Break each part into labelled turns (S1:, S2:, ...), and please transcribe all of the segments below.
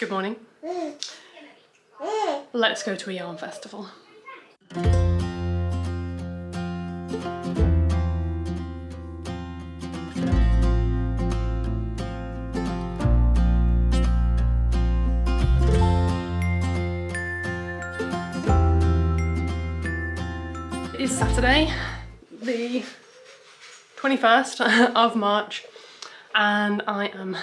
S1: Good morning. Let's go to a yarn festival. It is Saturday, the 21st of March, and I am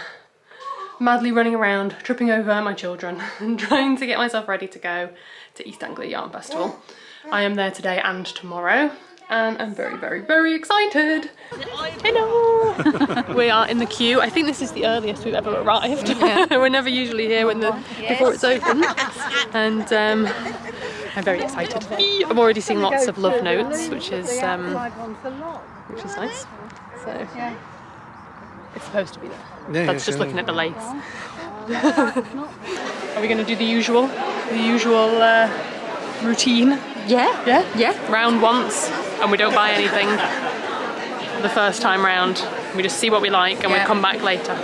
S1: madly running around, tripping over my children and trying to get myself ready to go to East Anglia Yarn Festival. I am there today and tomorrow, and I'm very, very, very excited. Hello! We are in the queue. I think this is the earliest we've ever arrived. Yeah. We're never usually here when before it's open. And I'm very excited. I'm already seeing lots of love notes, which is nice. So it's supposed to be there.
S2: Yeah,
S1: That's just looking at the lace. Are we going to do the usual routine?
S3: Yeah.
S1: Yeah?
S3: Yeah.
S1: Round once and we don't buy anything the first time round. We just see what we like and we come back later.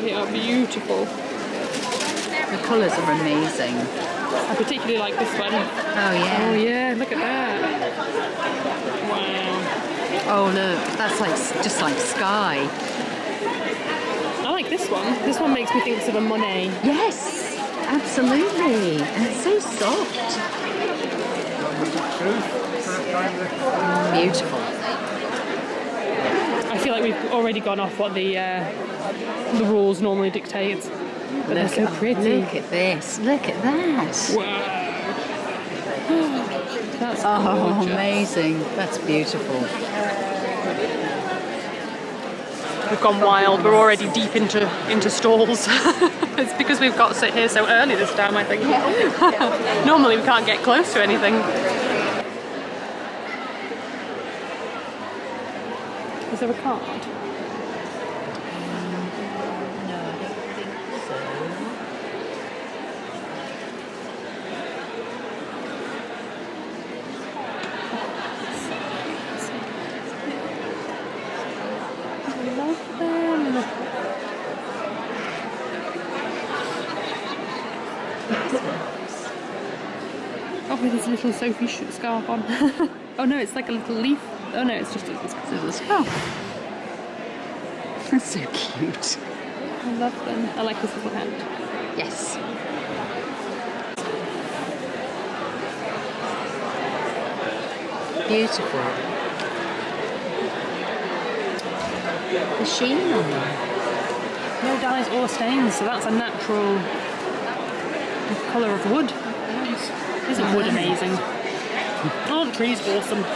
S1: They are beautiful.
S3: The colours are amazing.
S1: I particularly like this one.
S3: Oh yeah.
S1: Oh yeah, look at that. Wow.
S3: Oh look, that's like just like sky.
S1: I like this one. This one makes me think of a Monet.
S3: Yes, absolutely. And it's so soft. Beautiful.
S1: I feel like we've already gone off what the rules normally dictate. But they're so pretty.
S3: Look at this. Look at that.
S1: Wow. That's
S3: gorgeous. Amazing. That's beautiful.
S1: We've gone wild. We're already deep into stalls. It's because we've got here so early this time, I think. Normally we can't get close to anything. Is there a card? Oh, with his little Sophie scarf on. Oh no, it's like a little leaf. Oh no, it's just a little scarf.
S3: That's so cute.
S1: I love them. I like this little hand.
S3: Yes. Beautiful. The sheen on them.
S1: No dyes or stains, so that's a natural colour of wood. Isn't wood amazing? Aren't trees awesome? Look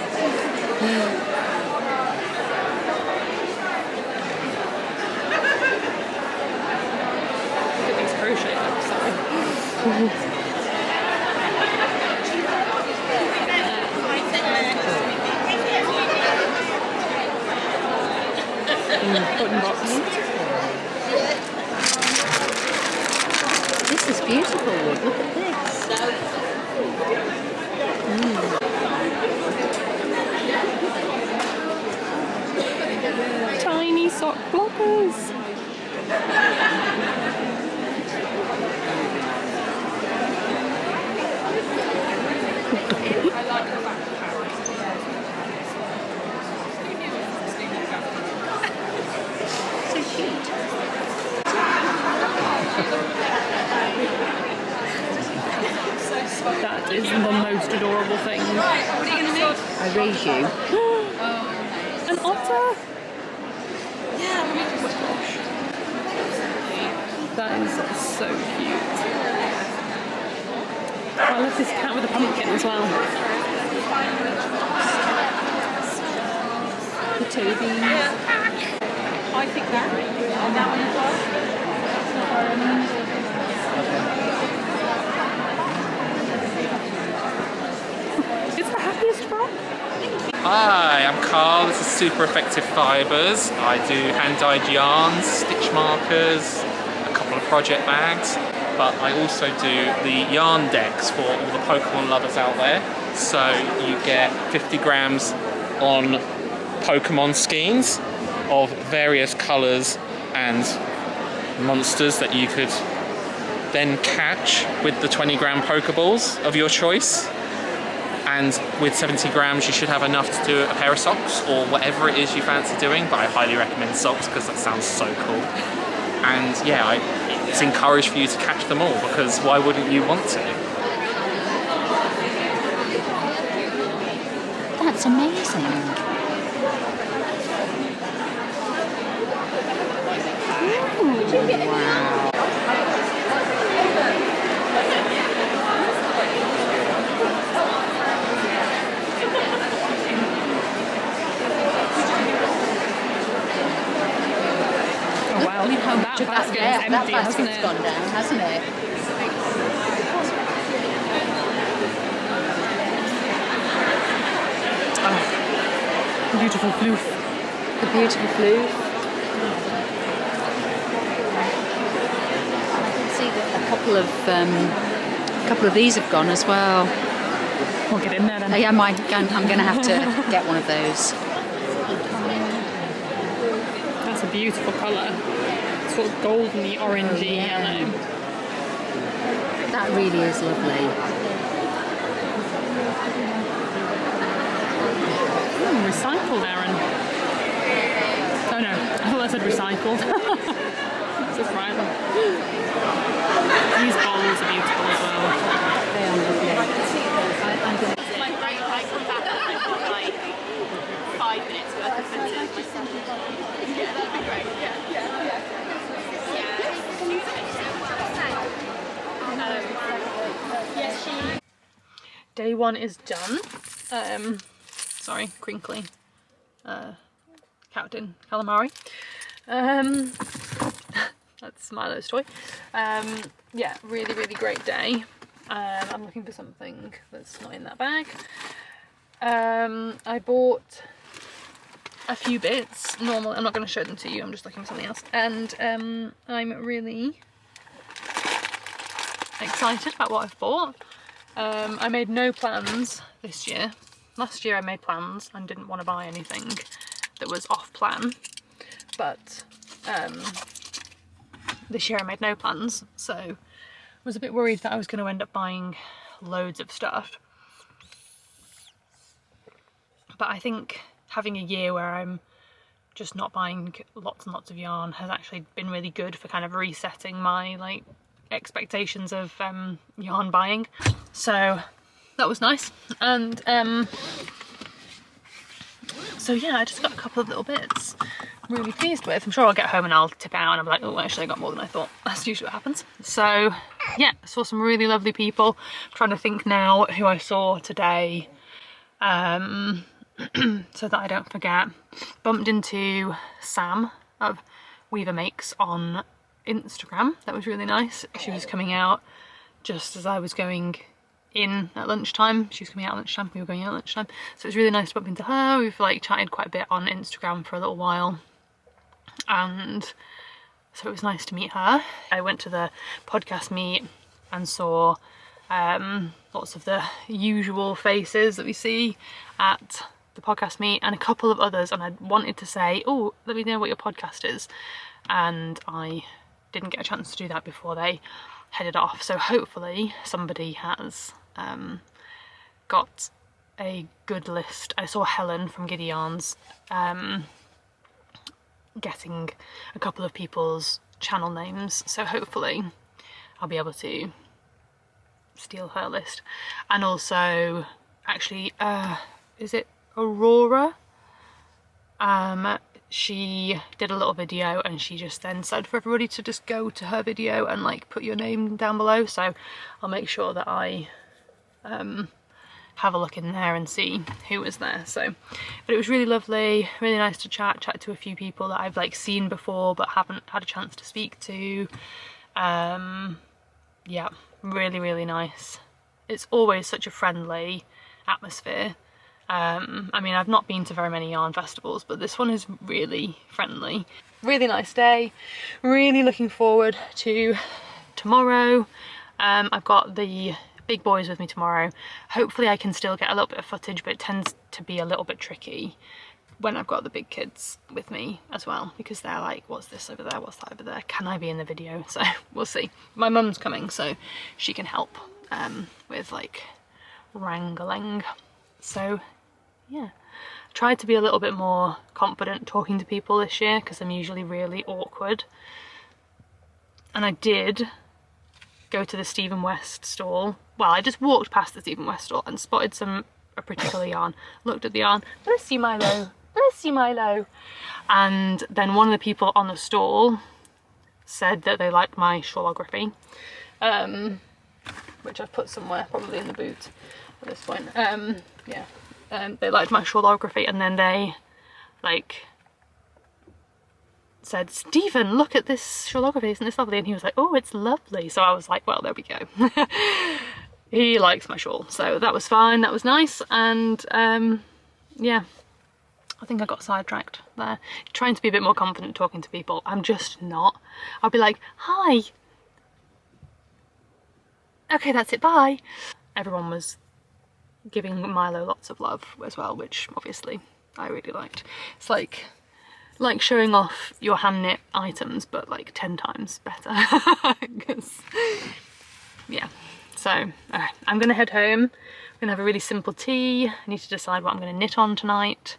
S1: at these crochet hooks, sorry. Button box.
S3: This is beautiful wood. Look at this.
S1: Tiny sock blockers.
S3: So cute.
S1: That is the most adorable thing.
S3: I raise you.
S1: An otter? That is so cute. Oh, I love this cat with a pumpkin as well. The Toby. I think that. And that one as well. It's the happiest frog.
S2: Hi, I'm Carl. This is Super Effective Fibres. I do hand-dyed yarns, stitch markers, a couple of project bags, but I also do the yarn decks for all the Pokemon lovers out there. So you get 50 grams on Pokemon skeins of various colours and monsters that you could then catch with the 20-gram Pokeballs of your choice. And with 70 grams you should have enough to do a pair of socks or whatever it is you fancy doing, but I highly recommend socks because that sounds so cool. And yeah, it's encouraged for you to catch them all, because why wouldn't you want to?
S3: That's amazing. Ooh, wow.
S1: Oh wow, that basket is empty,
S3: that
S1: hasn't
S3: basket's
S1: it?
S3: gone down, hasn't it?
S1: Oh, beautiful floof.
S3: The beautiful floof. I can see that a couple of these have gone as well.
S1: We'll get in there then.
S3: Yeah, I'm going to have to get one of those.
S1: That's a beautiful colour. Sort of goldenly orangey yellow.
S3: That really is lovely.
S1: Recycled, Aaron. Oh no, I thought I said recycled. Surprising. These bowls are beautiful as well.
S3: They are lovely.
S4: I come back and like 5 minutes worth of footage. Yeah, that'd be great. Yeah.
S1: Day one is done. Sorry, crinkly. Captain Calamari. That's Milo's toy. Yeah, really, really great day. I'm looking for something that's not in that bag. I bought a few bits. Normal, I'm not going to show them to you, I'm just looking for something else. And I'm really excited about what I've bought. I made no plans this year. Last year I made plans and didn't want to buy anything that was off plan, but this year I made no plans, so I was a bit worried that I was going to end up buying loads of stuff. But I think having a year where I'm just not buying lots and lots of yarn has actually been really good for kind of resetting my like expectations of yarn buying. So that was nice. And so yeah, I just got a couple of little bits I'm really pleased with. I'm sure I'll get home and I'll tip it out and I'm like, oh, actually I got more than I thought. That's usually what happens. So yeah, I saw some really lovely people. I'm trying to think now who I saw today, so that I don't forget. Bumped into Sam of Weaver Makes on Instagram. That was really nice. She was coming out just as I was going in at lunchtime. She was coming out at lunchtime, we were going out at lunchtime. So it was really nice to bump into her. We've like chatted quite a bit on Instagram for a little while. And so it was nice to meet her. I went to the podcast meet and saw lots of the usual faces that we see at the podcast meet and a couple of others, and I wanted to say, oh, let me know what your podcast is, and I didn't get a chance to do that before they headed off. So hopefully somebody has got a good list. I saw Helen from Giddy Yarns getting a couple of people's channel names, so hopefully I'll be able to steal her list. And also, actually, is it Aurora? She did a little video and she just then said for everybody to just go to her video and like put your name down below, so I'll make sure that I have a look in there and see who was there. So, but it was really lovely, really nice to chat to a few people that I've like seen before but haven't had a chance to speak to. Yeah, really, really nice. It's always such a friendly atmosphere. I mean, I've not been to very many yarn festivals, but this one is really friendly. Really nice day. Really looking forward to tomorrow. I've got the big boys with me tomorrow. Hopefully I can still get a little bit of footage, but it tends to be a little bit tricky when I've got the big kids with me as well, because they're like, what's this over there, what's that over there, can I be in the video? So we'll see. My mum's coming, so she can help with like wrangling. So yeah, tried to be a little bit more confident talking to people this year, because I'm usually really awkward. And I did go to the Stephen West stall. Well, I just walked past the Stephen West stall and spotted a particular yarn, looked at the yarn, bless you Milo, bless you Milo. And then one of the people on the stall said that they liked my shawlography, which I've put somewhere, probably in the boot at this point. Yeah, they liked my shawlography, and then they like said, Stephen, look at this shawlography, isn't this lovely? And he was like, oh, it's lovely. So I was like, well, there we go. He likes my shawl, so that was fine, that was nice. And yeah, I think I got sidetracked there, trying to be a bit more confident talking to people. I'm just not. I'll be like, hi, okay, that's it, bye. Everyone was giving Milo lots of love as well, which obviously I really liked. It's like showing off your hand knit items, but like 10 times better. Because yeah, so okay, I'm gonna head home. I'm gonna have a really simple tea. I need to decide what I'm gonna knit on tonight.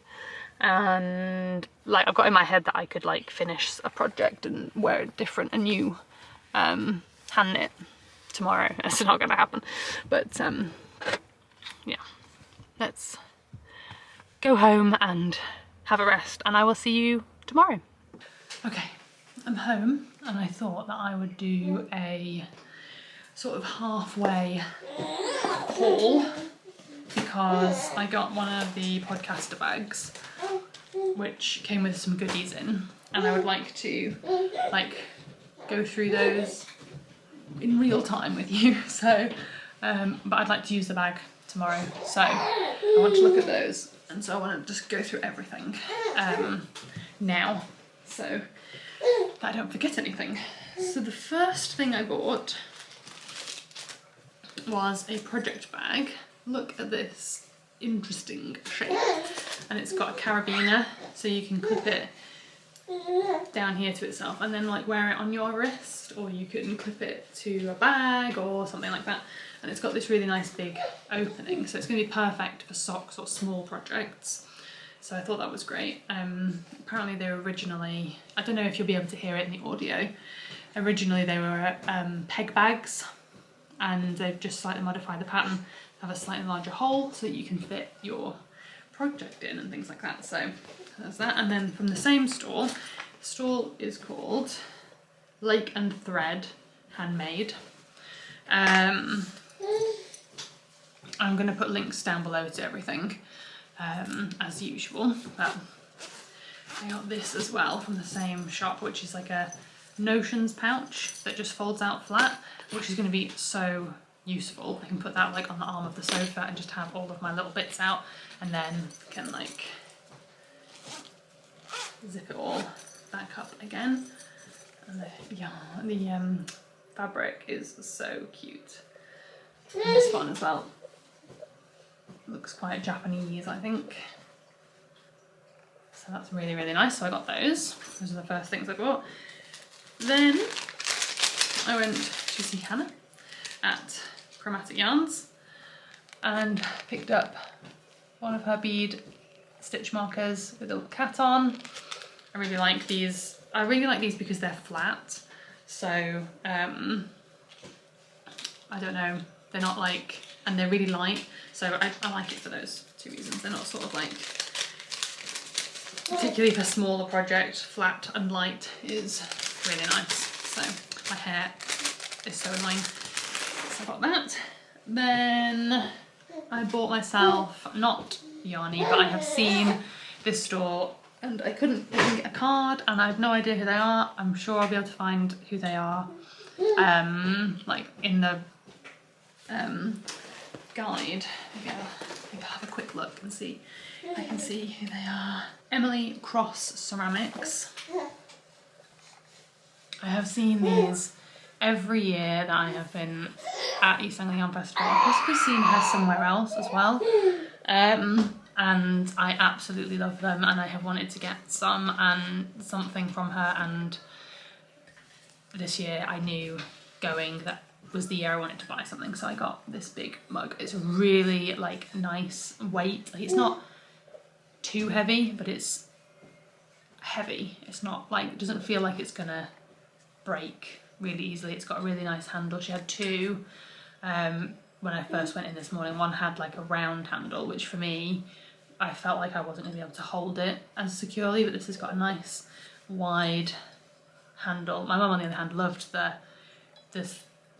S1: And like, I've got in my head that I could like finish a project and wear a new hand knit tomorrow. It's not gonna happen, but yeah, let's go home and have a rest, and I will see you tomorrow. Okay, I'm home, and I thought that I would do a sort of halfway haul, because I got one of the podcaster bags which came with some goodies in, and I would like to like go through those in real time with you. So but I'd like to use the bag tomorrow, so I want to look at those, and so I want to just go through everything now, so that I don't forget anything. So the first thing I bought was a project bag. Look at this interesting shape, and it's got a carabiner, so you can clip it down here to itself and then like wear it on your wrist, or you can clip it to a bag or something like that. And it's got this really nice big opening, so it's going to be perfect for socks or small projects. So I thought that was great. Apparently they were originally, I don't know if you'll be able to hear it in the audio, originally they were peg bags, and they've just slightly modified the pattern, have a slightly larger hole so that you can fit your project in and things like that. So there's that. And then from the same stall, the stall is called Lake and Thread Handmade. I'm going to put links down below to everything as usual, but I got this as well from the same shop, which is like a notions pouch that just folds out flat, which is going to be so useful. I can put that like on the arm of the sofa and just have all of my little bits out, and then can like zip it all back up again. And the fabric is so cute. And this one as well looks quite Japanese, I think. So that's really, really nice. So I got those. Those are the first things I bought. Then I went to see Hannah at Chromatic Yarns and picked up one of her bead stitch markers with a little cat on. I really like these. I really like these because they're flat. So I don't know, they're not like, and they're really light. So I like it for those two reasons. They're not sort of like, particularly for smaller project, flat and light is really nice. So my hair is so annoying. So I got that. Then I bought myself, not Yarny, but I have seen this store and I couldn't get a card, and I have no idea who they are. I'm sure I'll be able to find who they are like in the guide. Maybe I'll have a quick look and see if I can see who they are. Emily Cross Ceramics. I have seen these every year that I have been at Anglia Yarn Festival. I've possibly seen her somewhere else as well. And and I absolutely love them, and I have wanted to get some and something from her, and this year I knew going that was the year I wanted to buy something, so I got this big mug. It's really like nice weight, like it's not too heavy, but it's heavy. It's not like, it doesn't feel like it's gonna break really easily. It's got a really nice handle. She had two when I first went in this morning. One had like a round handle, which for me, I felt like I wasn't going to be able to hold it as securely, but this has got a nice wide handle. My mum on the other hand loved the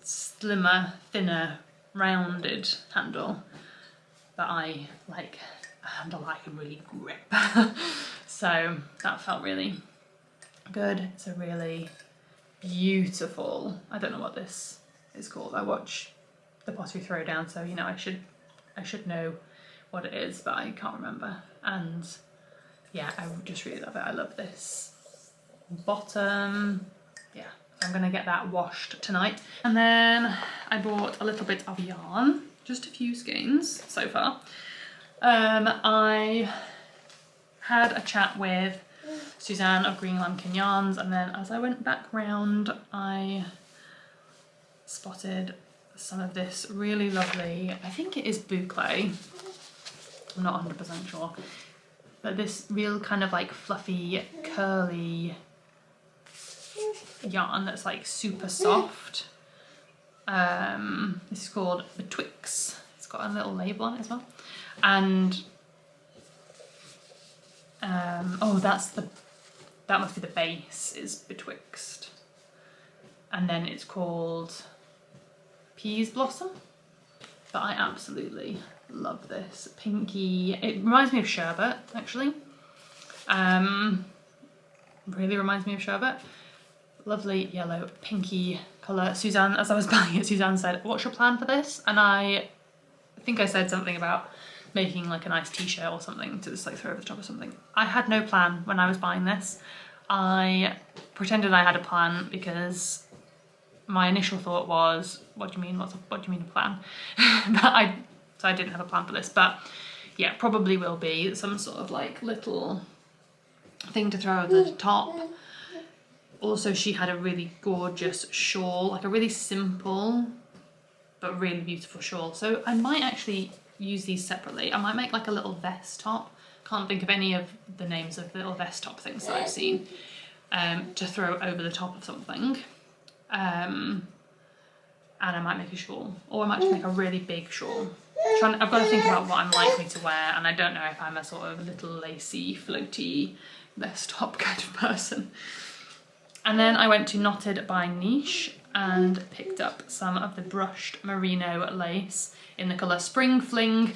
S1: slimmer, thinner, rounded handle, but I like a handle I can really grip. So that felt really good. It's a really beautiful, I don't know what this is called. I watch the Pottery Throwdown, so you know I should know what it is, but I can't remember. And yeah, I just really love it. I love this bottom. Yeah, so I'm gonna get that washed tonight. And then I bought a little bit of yarn, just a few skeins so far. I had a chat with Suzanne of Green Lambkin Yarns, and then as I went back round I spotted some of this really lovely, I think it is boucle, I'm not 100% sure, but this real kind of like fluffy curly yarn that's like super soft. This is called Betwixt. It's got a little label on it as well, and oh, that must be the base, is Betwixt, and then it's called Peas Blossom. But I absolutely love this pinky. It reminds me of sherbet, actually. Really reminds me of sherbet. Lovely yellow pinky colour. Suzanne, as I was buying it, Suzanne said, "What's your plan for this?" And I think I said something about making like a nice t-shirt or something to just like throw over the top of something. I had no plan when I was buying this. I pretended I had a plan because my initial thought was, what do you mean? What do you mean a plan? So I didn't have a plan for this, but yeah, probably will be some sort of like little thing to throw over the top. Also, she had a really gorgeous shawl, like a really simple but really beautiful shawl. So I might actually use these separately. I might make like a little vest top. Can't think of any of the names of the little vest top things that I've seen, to throw over the top of something. And I might make a shawl, or I might just make a really big shawl. I've got to think about what I'm likely to wear, and I don't know if I'm a sort of little lacy, floaty vest top kind of person. And then I went to Knotted by Niche and picked up some of the brushed merino lace in the colour Spring Fling,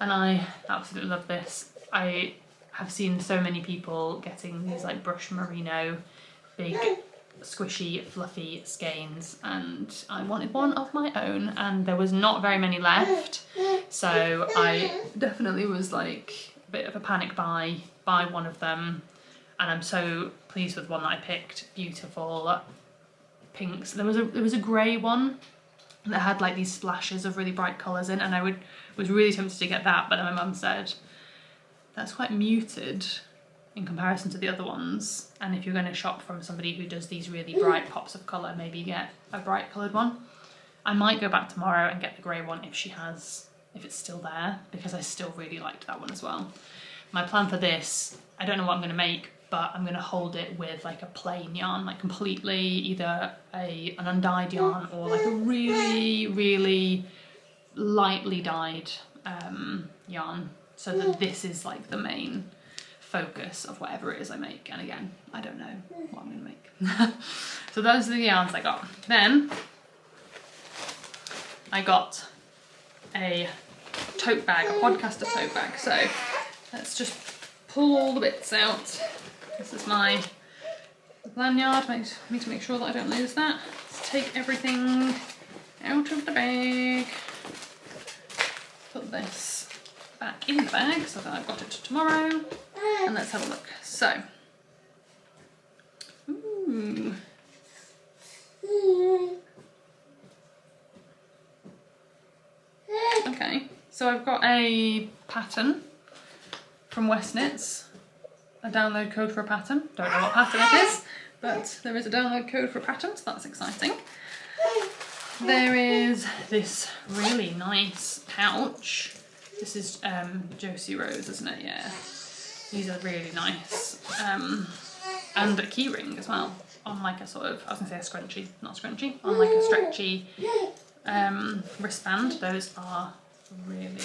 S1: and I absolutely love this. I have seen so many people getting these like brushed merino, big, squishy, fluffy skeins, and I wanted one of my own, and there was not very many left, so I definitely was like a bit of a panic buy one of them, and I'm so pleased with one that I picked. Beautiful pinks. There was a grey one that had like these splashes of really bright colours in, and I was really tempted to get that, but then my mum said that's quite muted in comparison to the other ones, and if you're going to shop from somebody who does these really bright pops of colour, maybe get a bright coloured one. I might go back tomorrow and get the grey one if it's still there, because I still really liked that one as well. My plan for this, I don't know what I'm going to make, but I'm going to hold it with like a plain yarn, like completely either an undyed yarn or like a really, really lightly dyed yarn, so that this is like the main focus of whatever it is I make. And again, I don't know what I'm going to make. So those are the yarns I got. Then I got a tote bag, a podcaster tote bag. So let's just pull all the bits out. This is my lanyard, need to make sure that I don't lose that. Let's take everything out of the bag. Put this back in the bag so that I've got it tomorrow. And let's have a look. So, ooh. Okay, so I've got a pattern from Westnitz a download code for a pattern. Don't know what pattern it is, but there is a download code for a pattern, so that's exciting. There is this really nice pouch. This is Josie Rose, isn't it? Yeah. These are really nice. And a key ring as well, on like a sort of, I was gonna say a scrunchie, not a scrunchie, on like a stretchy wristband. Those are really,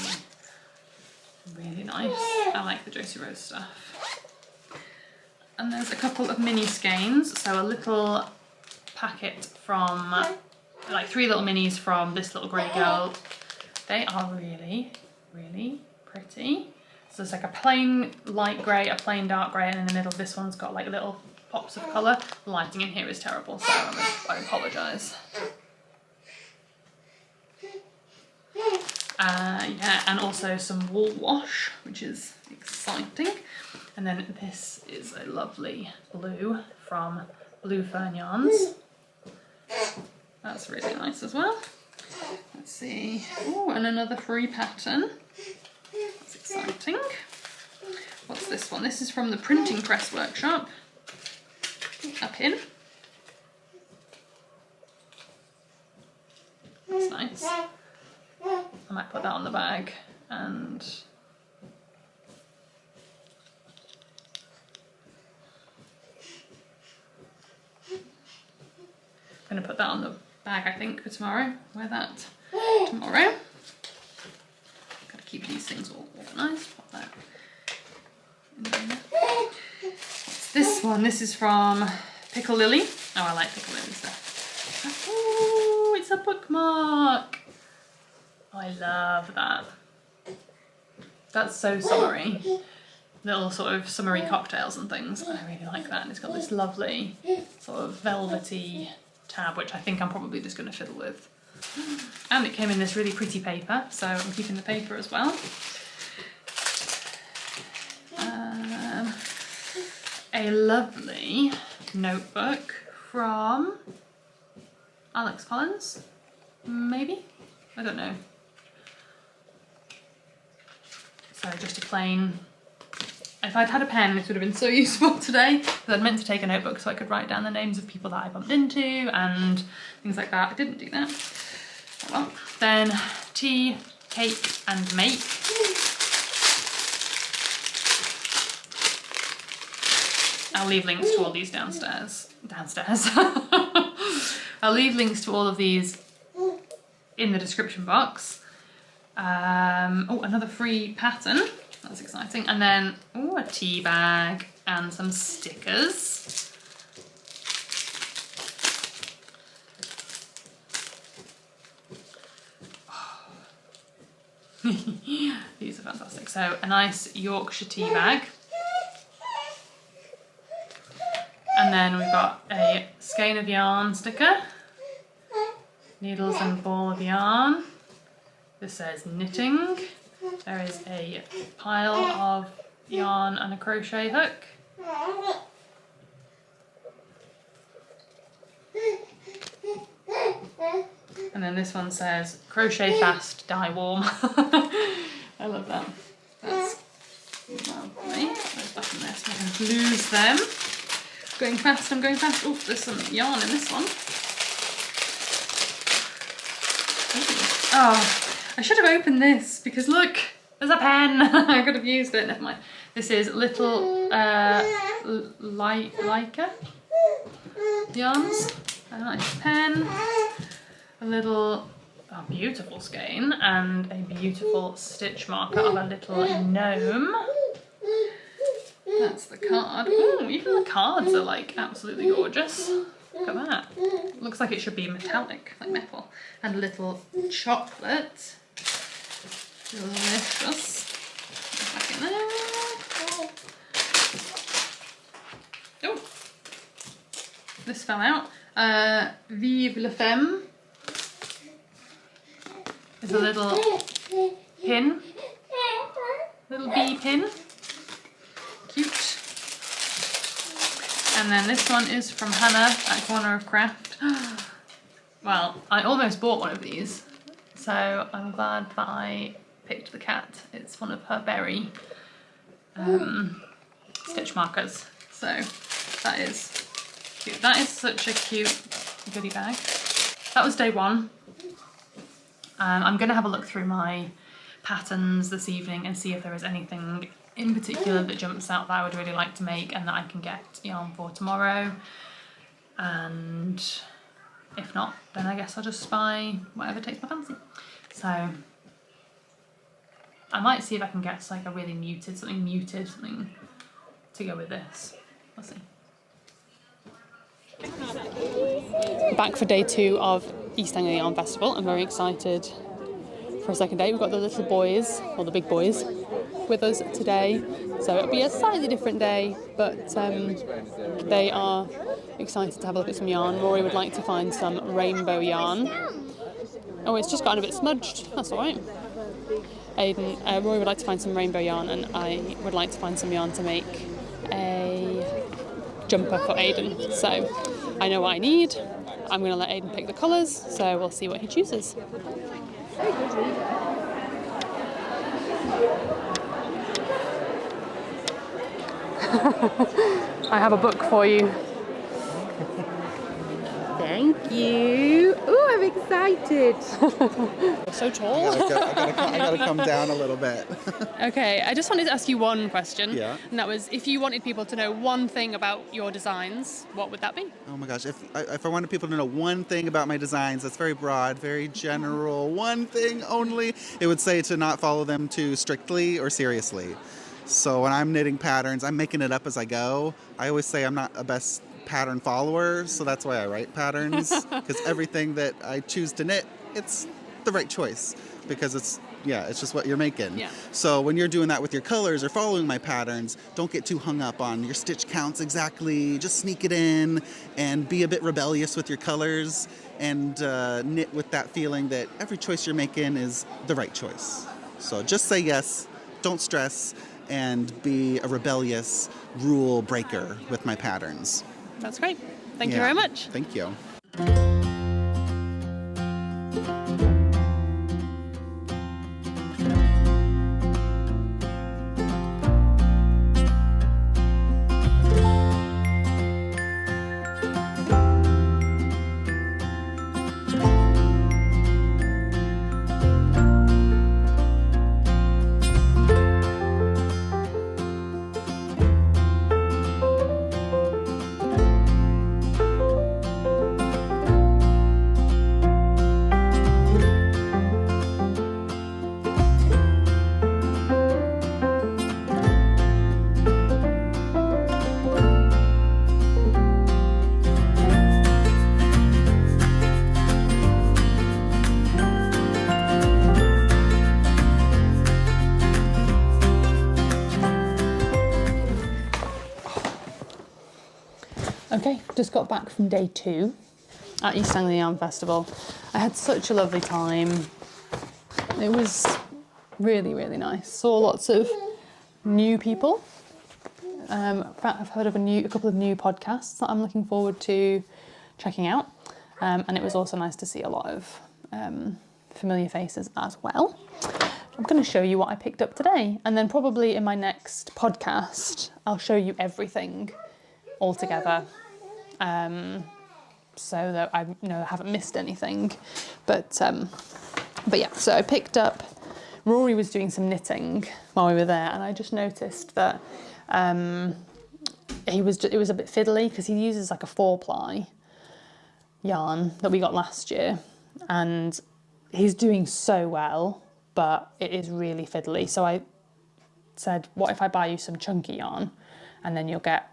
S1: really nice. I like the Josie Rose stuff. And there's a couple of mini skeins, so a little packet from, like 3 little minis from this little grey girl. They are really, really pretty. So it's like a plain light grey, a plain dark grey, and in the middle this one's got like little pops of colour. The lighting in here is terrible, so I apologise. Yeah, and also some wool wash, which is exciting. And then this is a lovely blue from Blue Fern Yarns. That's really nice as well. Let's see. Oh, and another free pattern. That's exciting. What's this one? This is from the Printing Press Workshop. A pin. That's nice. I might put that on the bag and I'm going to put that on the bag, I think, for tomorrow. Wear that tomorrow. Gotta keep these things all organised. Pop that in there. What's this one? This is from Pickle Lily. Oh, I like Pickle Lily stuff. Oh, it's a bookmark. I love that. That's so summery. Little sort of summery cocktails and things. I really like that. And it's got this lovely sort of velvety tab, which I think I'm probably just going to fiddle with. And it came in this really pretty paper, so I'm keeping the paper as well. A lovely notebook from Alex Collins, maybe? I don't know. So just a plain, if I'd had a pen this would have been so useful today, because I'd meant to take a notebook so I could write down the names of people that I bumped into and things like that. I didn't do that. Oh well. Then tea, cake and make. I'll leave links to all these downstairs. I'll leave links to all of these in the description box. Oh, another free pattern. That's exciting. And then, oh, a tea bag and some stickers. These are fantastic. So a nice Yorkshire tea bag. And then we've got a skein of yarn sticker. Needles and ball of yarn. This says knitting. There is a pile of yarn and a crochet hook. And then this one says crochet fast, dye warm. I love that. That's lovely. Those back in there so I can lose them. Going fast, I'm going fast. Oh, there's some yarn in this one. Oh, I should have opened this because look, there's a pen. I could have used it, never mind. This is little Leica yarns. A nice pen, a little beautiful skein and a beautiful stitch marker of a little gnome. That's the card. Ooh, even the cards are like absolutely gorgeous. Look at that. Looks like it should be metallic, like metal. And a little chocolate. Delicious. Back in there. Oh, this fell out. Vive la femme. There's a little pin. Little bee pin. Cute. And then this one is from Hannah at Corner of Craft. Well, I almost bought one of these, so I'm glad that I picked the cat. It's one of her berry stitch markers. So that is cute. That is such a cute goodie bag. That was day one. I'm going to have a look through my patterns this evening and see if there is anything in particular that jumps out that I would really like to make and that I can get yarn for tomorrow. And if not, then I guess I'll just buy whatever takes my fancy. So I might see if I can get like a really muted, something to go with this. We'll see. Back for day 2 of East Anglia Yarn Festival. I'm very excited for a second day. We've got the little boys, or the big boys, with us today. So it'll be a slightly different day, but they are excited to have a look at some yarn. Rory would like to find some rainbow yarn. Oh, it's just gotten a bit smudged. That's all right. Rory would like to find some rainbow yarn, and I would like to find some yarn to make a jumper for Aiden. So I know what I need. I'm going to let Aiden pick the colours, so we'll see what he chooses. I have a book for you.
S5: Thank you. Oh, I'm excited.
S1: You're so tall.
S6: I gotta come down a little bit.
S1: Okay, I just wanted to ask you one question.
S6: Yeah.
S1: And that was, if you wanted people to know one thing about your designs, what would that be?
S6: Oh my gosh, if I wanted people to know one thing about my designs, that's very broad, very general, one thing only, it would say to not follow them too strictly or seriously. So when I'm knitting patterns, I'm making it up as I go. I always say I'm not a best pattern follower, so that's why I write patterns, because everything that I choose to knit, it's the right choice, because it's just what you're making.
S1: Yeah.
S6: So when you're doing that with your colors or following my patterns, don't get too hung up on your stitch counts exactly. Just sneak it in and be a bit rebellious with your colors, and knit with that feeling that every choice you're making is the right choice. So just say yes, don't stress, and be a rebellious rule breaker with my patterns.
S1: That's great. Thank you very much.
S6: Thank you.
S1: Okay, just got back from day 2 at East Anglia Yarn Festival. I had such a lovely time. It was really, really nice. Saw lots of new people. I've heard of a couple of new podcasts that I'm looking forward to checking out. And it was also nice to see a lot of familiar faces as well. I'm going to show you what I picked up today, and then probably in my next podcast I'll show you everything all together, so that I haven't missed anything. But yeah, so I picked up, Rory was doing some knitting while we were there, and I just noticed that it was a bit fiddly because he uses like a 4-ply yarn that we got last year, and he's doing so well, but it is really fiddly. So I said, what if I buy you some chunky yarn and then you'll get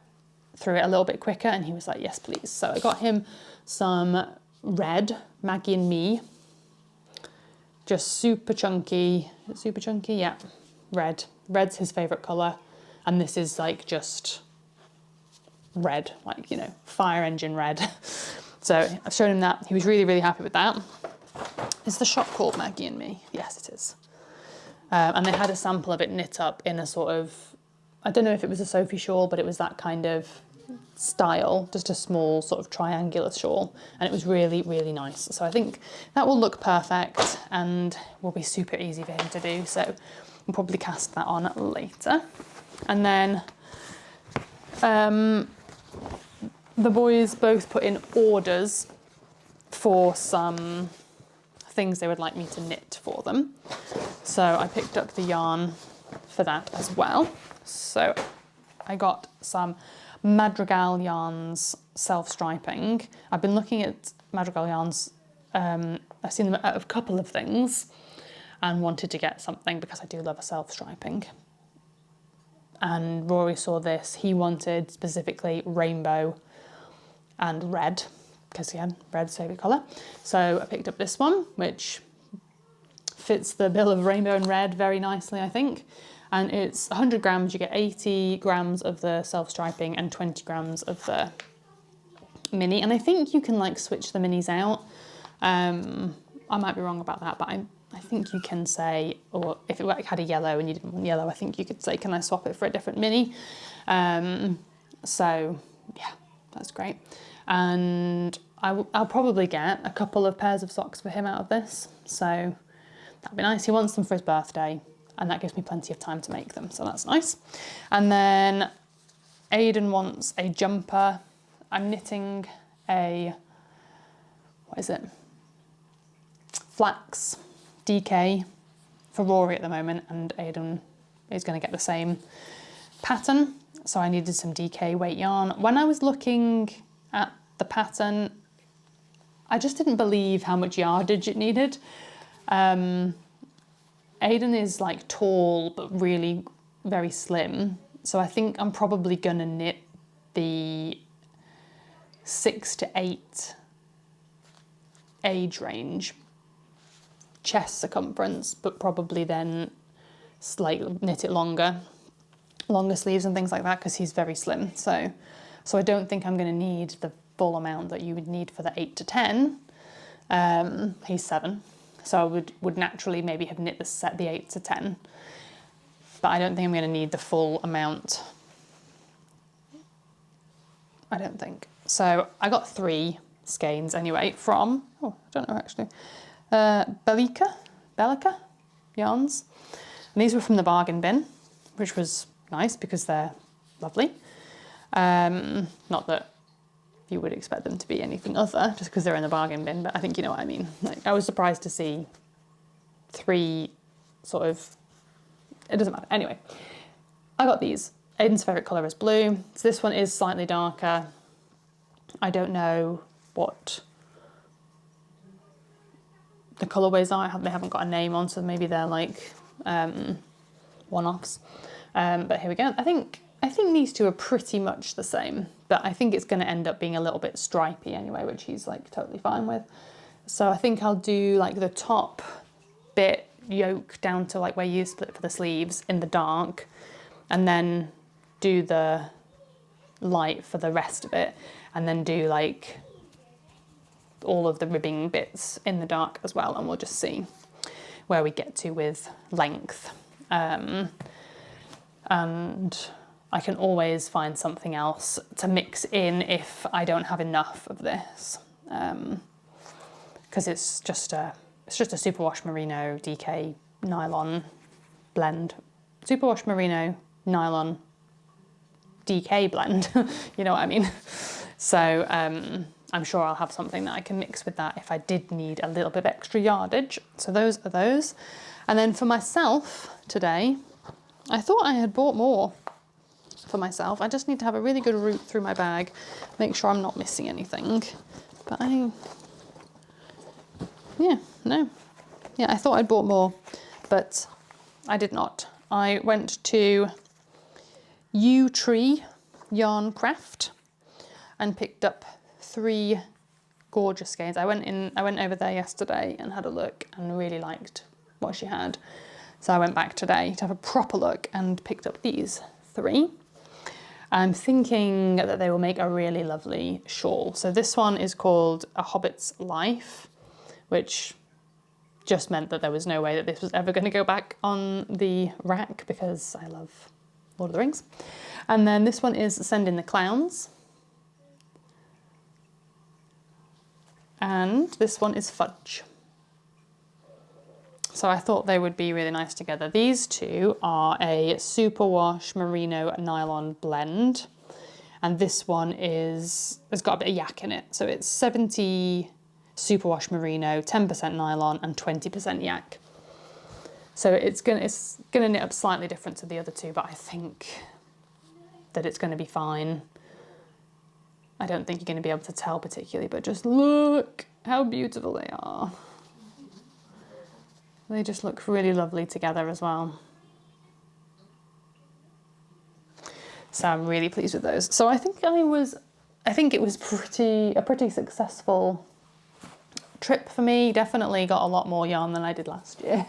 S1: through it a little bit quicker? And he was like, yes, please. So I got him some red Maggie and Me, just super chunky, yeah, red. Red's his favourite colour, and this is like just red, like, fire engine red. So I've shown him that. He was really, really happy with that. Is the shop called Maggie and Me? Yes, it is. And they had a sample of it knit up in a sort of, I don't know if it was a Sophie shawl, but it was that kind of style, just a small sort of triangular shawl, and it was really, really nice. So I think that will look perfect and will be super easy for him to do, so we'll probably cast that on later. And then the boys both put in orders for some things they would like me to knit for them. So I picked up the yarn for that as well. So I got some Madrigal yarns self-striping. I've been looking at Madrigal yarns, I've seen them out of a couple of things and wanted to get something because I do love a self-striping. And Rory saw this, he wanted specifically rainbow and red, because again, red's favourite colour. So I picked up this one, which fits the bill of rainbow and red very nicely, I think. And it's 100 grams, you get 80 grams of the self-striping and 20 grams of the mini. And I think you can like switch the minis out. I might be wrong about that, but I think you can say, or if it like had a yellow and you didn't want yellow, I think you could say, can I swap it for a different mini? So yeah, that's great. And I'll probably get a couple of pairs of socks for him out of this. So that'd be nice. He wants them for his birthday and that gives me plenty of time to make them. So that's nice. And then Aidan wants a jumper. I'm knitting a, what is it? Flax DK for Rory at the moment, and Aidan is going to get the same pattern. So I needed some DK weight yarn. When I was looking at the pattern, I just didn't believe how much yardage it needed. Aidan is like tall, but really very slim. So I think I'm probably gonna knit the 6 to 8 age range chest circumference, but probably then like knit it longer sleeves and things like that, because he's very slim. So I don't think I'm gonna need the full amount that you would need for the 8 to 10. He's 7. So I would naturally maybe have knit the 8 to 10, but I don't think I'm going to need the full amount. I don't think. So I got 3 skeins anyway from, I don't know actually, Bellica yarns. And these were from the bargain bin, which was nice because they're lovely. Not that you would expect them to be anything other just because they're in the bargain bin, but I think you know what I mean. Like, I was surprised to see 3 sort of, it doesn't matter. Anyway, I got these. Aidan's favourite colour is blue. So this one is slightly darker. I don't know what the colourways are. They haven't got a name on, so maybe they're like one-offs. But here we go. I think these two are pretty much the same, but I think it's going to end up being a little bit stripy anyway, which he's like totally fine with. So I think I'll do like the top bit yoke down to like where you split for the sleeves in the dark, and then do the light for the rest of it, and then do like all of the ribbing bits in the dark as well, and we'll just see where we get to with length. And I can always find something else to mix in if I don't have enough of this, because it's just a superwash merino DK nylon blend, superwash merino nylon DK blend. You know what I mean? So I'm sure I'll have something that I can mix with that if I did need a little bit of extra yardage. So those are those. And then for myself today, I thought I had bought more for myself. I just need to have a really good route through my bag, make sure I'm not missing anything. But I thought I'd bought more, but I did not. I went to Tree Yarn Craft and picked up 3 gorgeous skeins. I went over there yesterday and had a look and really liked what she had. So I went back today to have a proper look and picked up these 3. I'm thinking that they will make a really lovely shawl. So this one is called A Hobbit's Life, which just meant that there was no way that this was ever going to go back on the rack because I love Lord of the Rings. And then this one is Send in the Clowns. And this one is Fudge. So I thought they would be really nice together. These two are a superwash merino nylon blend. And this one has got a bit of yak in it. So it's 70 superwash merino, 10% nylon and 20% yak. So it's gonna knit up slightly different to the other two, but I think that it's gonna be fine. I don't think you're gonna be able to tell particularly, but just look how beautiful they are. They just look really lovely together as well. So I'm really pleased with those. So I think it was a pretty successful trip for me. Definitely got a lot more yarn than I did last year,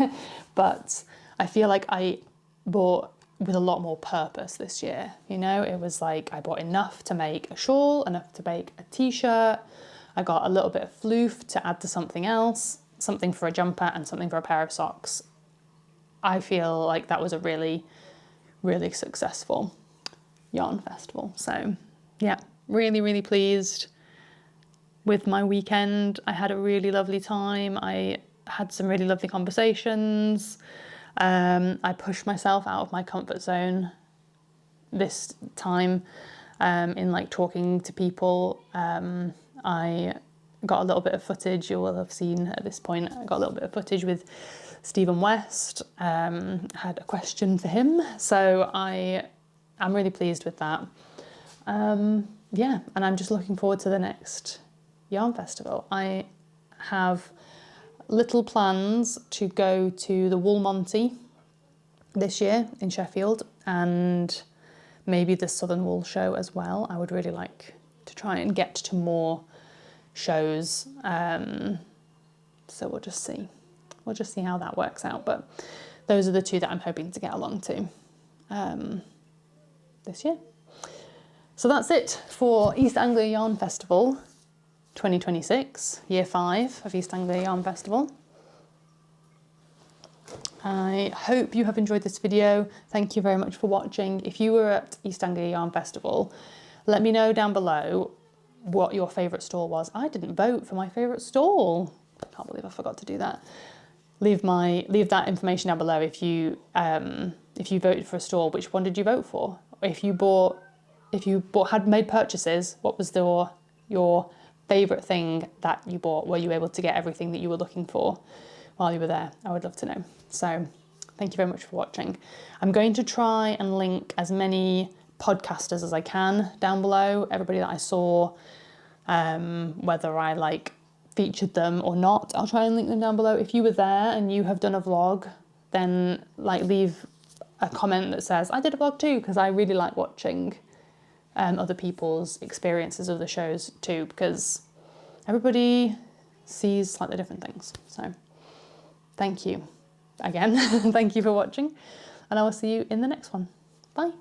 S1: but I feel like I bought with a lot more purpose this year. You know, it was like I bought enough to make a shawl, enough to make a t-shirt. I got a little bit of floof to add to something else, something for a jumper and something for a pair of socks. I feel like that was a really, really successful yarn festival. So yeah, really, really pleased with my weekend. I had a really lovely time. I had some really lovely conversations. I pushed myself out of my comfort zone this time in like talking to people. I got a little bit of footage, you will have seen at this point, I got a little bit of footage with Stephen West. Had a question for him, so I'm really pleased with that. Yeah, and I'm just looking forward to the next yarn festival. I have little plans to go to the Wool Monty this year in Sheffield, and maybe the Southern Wool Show as well. I would really like to try and get to more shows. So we'll just see. We'll just see how that works out. But those are the two that I'm hoping to get along to this year. So that's it for East Anglia Yarn Festival 2026, year 5 of East Anglia Yarn Festival. I hope you have enjoyed this video. Thank you very much for watching. If you were at East Anglia Yarn Festival, let me know down below what your favourite stall was. I didn't vote for my favourite stall. I can't believe I forgot to do that. Leave that information down below. If you voted for a stall, which one did you vote for? If you had made purchases, what was your favourite thing that you bought? Were you able to get everything that you were looking for while you were there? I would love to know. So thank you very much for watching. I'm going to try and link as many podcasters as I can down below, everybody that I saw, whether I featured them or not. I'll try and link them down below. If you were there and you have done a vlog, then leave a comment that says I did a vlog too, because I really like watching other people's experiences of the shows too, because everybody sees slightly different things. So thank you again. Thank you for watching, and I will see you in the next one. Bye.